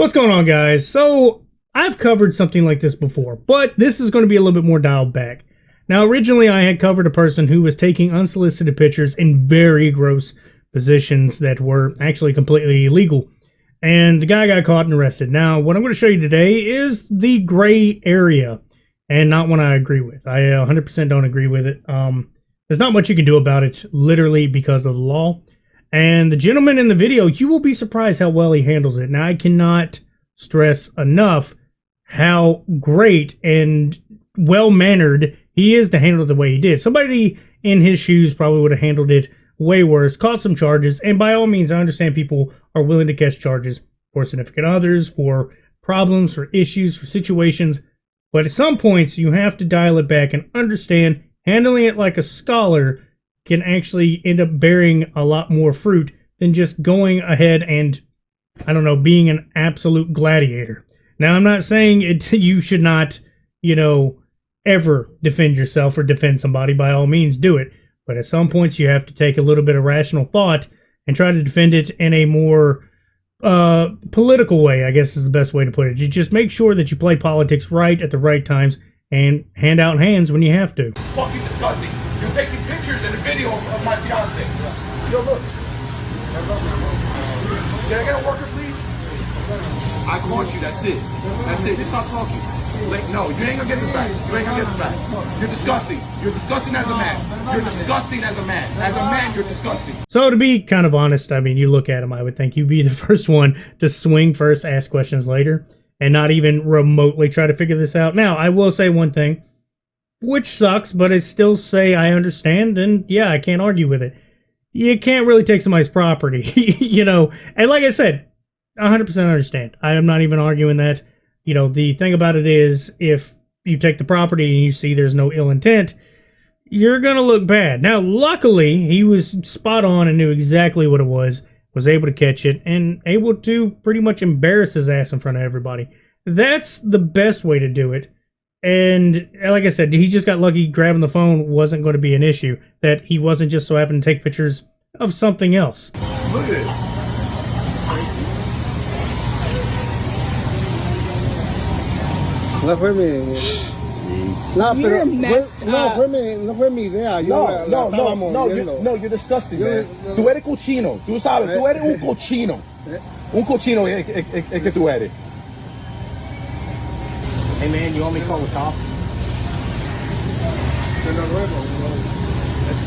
What's going on, guys? So I've covered something like this before, but this is going to be a little bit more dialed back. Now, originally I had covered a person who was taking unsolicited pictures in very gross positions that were actually completely illegal, and the guy got caught and arrested. Now, what I'm going to show you today is the gray area, and not one I agree with. I 100% don't agree with it. There's not much you can do about it, literally because of the law. And the gentleman in the video, you will be surprised how well he handles it. Now, I cannot stress enough how great and well-mannered he is to handle it the way he did. Somebody in his shoes probably would have handled it way worse, caught some charges, and by all means, I understand people are willing to catch charges for significant others, for problems, for issues, for situations, but at some points, you have to dial it back and understand handling it like a scholar can actually end up bearing a lot more fruit than just going ahead and, I don't know, being an absolute gladiator. Now, I'm not saying you should not, ever defend yourself or defend somebody. By all means, do it. But at some points, you have to take a little bit of rational thought and try to defend it in a more political way, I guess is the best way to put it. You just make sure that you play politics right at the right times and hand out hands when you have to. Fucking disgusting. You're taking pictures and a video of my fiance. Yo, look. Can I get a worker, please? I caught you. That's it. That's it. Just stop talking. Like, no, you ain't gonna get this back. You ain't gonna get this back. You're disgusting. You're disgusting as a man. You're disgusting as a man. As a man, you're disgusting. So to be kind of honest, I mean, you look at him, I would think you'd be the first one to swing first, ask questions later, and not even remotely try to figure this out. Now, I will say one thing, which sucks, but I still say I understand, and yeah, I can't argue with it. You can't really take somebody's property, and like I said, 100% understand. I am not even arguing that. The thing about it is, if you take the property and you see there's no ill intent, you're going to look bad. Now, luckily, he was spot on and knew exactly what it was able to catch it, and able to pretty much embarrass his ass in front of everybody. That's the best way to do it. And like I said, he just got lucky grabbing the phone wasn't going to be an issue. That he wasn't just so happened to take pictures of something else. Look at this. No fue mi... No, pero no fue mi idea. No, you're disgusting, man. Tú eres cochino. Tú sabes, tú eres un cochino. Un cochino es que tú eres. Hey man, you want me to call the cops?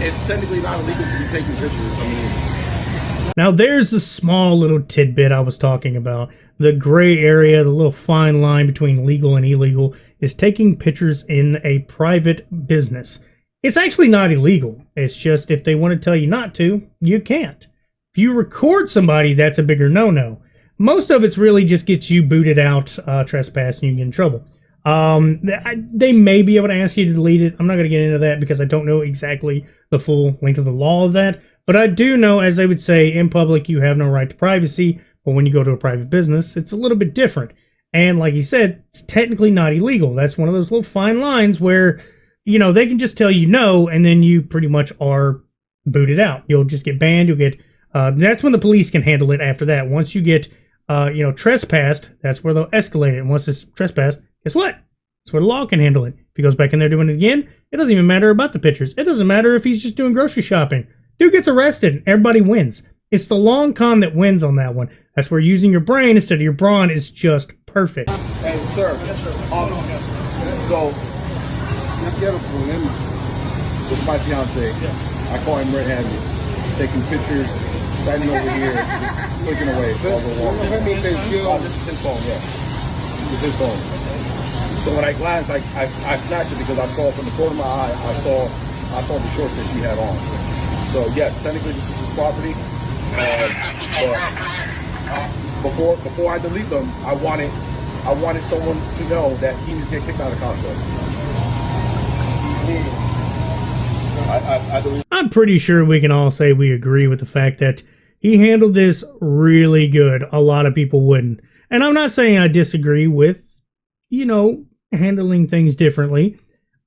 It's technically not illegal to be taking pictures. Now there's the small little tidbit I was talking about. The gray area, the little fine line between legal and illegal, is taking pictures in a private business. It's actually not illegal. It's just if they want to tell you not to, you can't. If you record somebody, that's a bigger no-no. Most of it's really just gets you booted out, trespass, and you get in trouble. They may be able to ask you to delete it. I'm not going to get into that because I don't know exactly the full length of the law of that. But I do know, as they would say, in public, you have no right to privacy. But when you go to a private business, it's a little bit different. And like you said, it's technically not illegal. That's one of those little fine lines where, they can just tell you no, and then you pretty much are booted out. You'll just get banned. You'll get, that's when the police can handle it after that. Once you get, trespassed, that's where they'll escalate it. And once it's trespassed, guess what? That's where the law can handle it. If he goes back in there doing it again, it doesn't even matter about the pictures. It doesn't matter if he's just doing grocery shopping. Dude gets arrested and everybody wins. It's the long con that wins on that one. That's where using your brain instead of your brawn is just perfect. Hey, sir. Yes, sir. So, this is my fiance. I call him red-handed. Taking pictures, standing over here, just clicking away. This is his phone, yeah. This is his phone. So when I glanced, I snatched it because I saw from the corner of my eye, I saw the shorts that she had on. So yes, technically this is his property. But before I delete them, I wanted someone to know that he was getting kicked out of Costco. I'm pretty sure we can all say we agree with the fact that he handled this really good. A lot of people wouldn't. And I'm not saying I disagree with, handling things differently.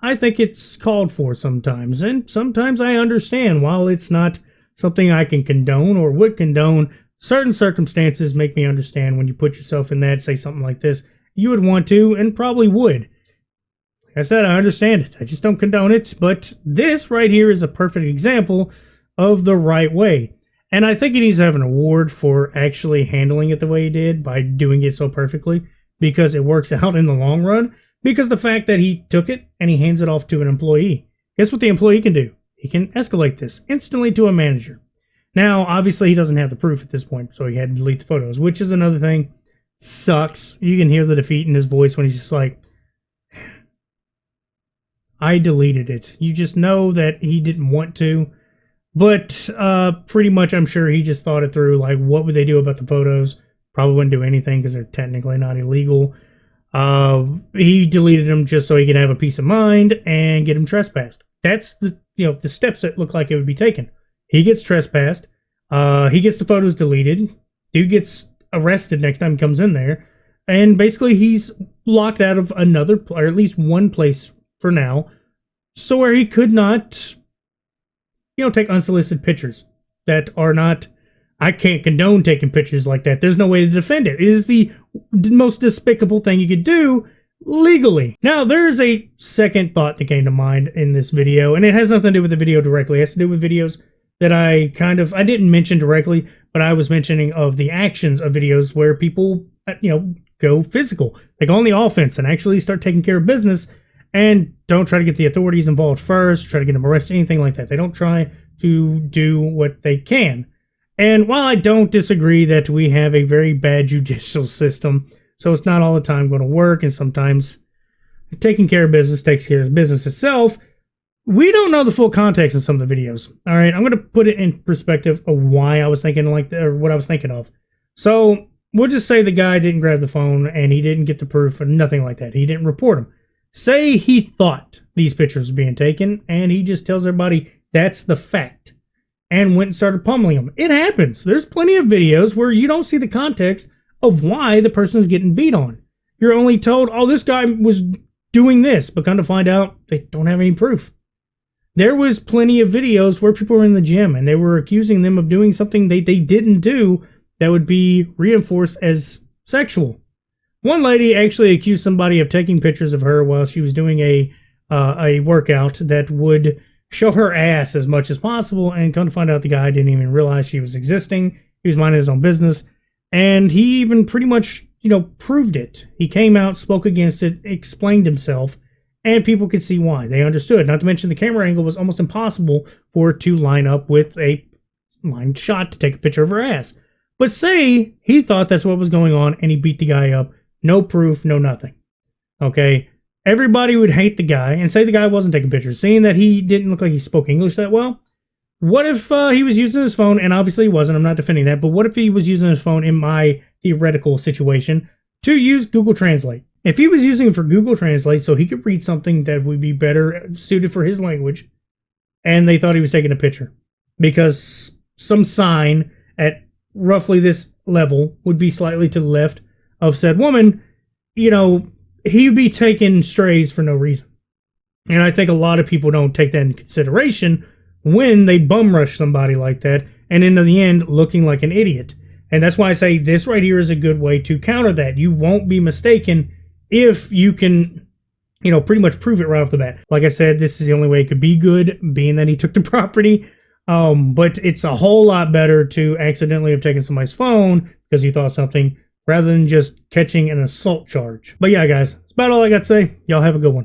I think it's called for sometimes. And sometimes I understand, while it's not something I can condone or would condone, certain circumstances make me understand when you put yourself in that, say something like this, you would want to and probably would. Like I said, I understand it. I just don't condone it. But this right here is a perfect example of the right way. And I think he needs to have an award for actually handling it the way he did by doing it so perfectly, because it works out in the long run. Because the fact that he took it and he hands it off to an employee, guess what the employee can do? He can escalate this instantly to a manager. Now, obviously, he doesn't have the proof at this point, so he had to delete the photos, which is another thing. Sucks. You can hear the defeat in his voice when he's just like, I deleted it. You just know that he didn't want to. But pretty much, I'm sure he just thought it through. Like, what would they do about the photos? Probably wouldn't do anything because they're technically not illegal. He deleted them just so he could have a peace of mind and get him trespassed. That's the steps that look like it would be taken. He gets trespassed. He gets the photos deleted. Dude gets arrested next time he comes in there. And basically, he's locked out of another, or at least one place for now, so where he could not, take unsolicited pictures that are not. I can't condone taking pictures like that. There's no way to defend it. It is the most despicable thing you could do legally. Now, there's a second thought that came to mind in this video, and it has nothing to do with the video directly. It has to do with videos that I didn't mention directly, but I was mentioning of the actions of videos where people, go physical. They go on the offense and actually start taking care of business and don't try to get the authorities involved first, try to get them arrested, anything like that. They don't try to do what they can. And while I don't disagree that we have a very bad judicial system, so it's not all the time going to work, and sometimes taking care of business takes care of business itself, we don't know the full context of some of the videos. All right, I'm going to put it in perspective of why I was thinking like that, or what I was thinking of. So we'll just say the guy didn't grab the phone and he didn't get the proof or nothing like that. He didn't report them. Say he thought these pictures were being taken and he just tells everybody that's the fact and went and started pummeling them. It happens. There's plenty of videos where you don't see the context of why the person's getting beat on. You're only told, oh, this guy was doing this, but come to find out they don't have any proof. There was plenty of videos where people were in the gym and they were accusing them of doing something they didn't do that would be reinforced as sexual. One lady actually accused somebody of taking pictures of her while she was doing a workout that would show her ass as much as possible, and come to find out the guy didn't even realize she was existing. He was minding his own business, and he even pretty much, proved it. He came out, spoke against it, explained himself, and people could see why. They understood. Not to mention the camera angle was almost impossible for it to line up with a line shot to take a picture of her ass. But say he thought that's what was going on and he beat the guy up. No proof, no nothing. Okay? Everybody would hate the guy and say the guy wasn't taking pictures, seeing that he didn't look like he spoke English that well. What if he was using his phone, and obviously he wasn't, I'm not defending that, but what if he was using his phone in my theoretical situation to use Google Translate? If he was using it for Google Translate so he could read something that would be better suited for his language, and they thought he was taking a picture because some sign at roughly this level would be slightly to the left of said woman, he would be taking strays for no reason. And I think a lot of people don't take that into consideration when they bum rush somebody like that, and in the end, looking like an idiot. And that's why I say this right here is a good way to counter that. You won't be mistaken if you can, pretty much prove it right off the bat. Like I said, this is the only way it could be good, being that he took the property. But it's a whole lot better to accidentally have taken somebody's phone because you thought something, rather than just catching an assault charge. But yeah, guys, that's about all I got to say. Y'all have a good one.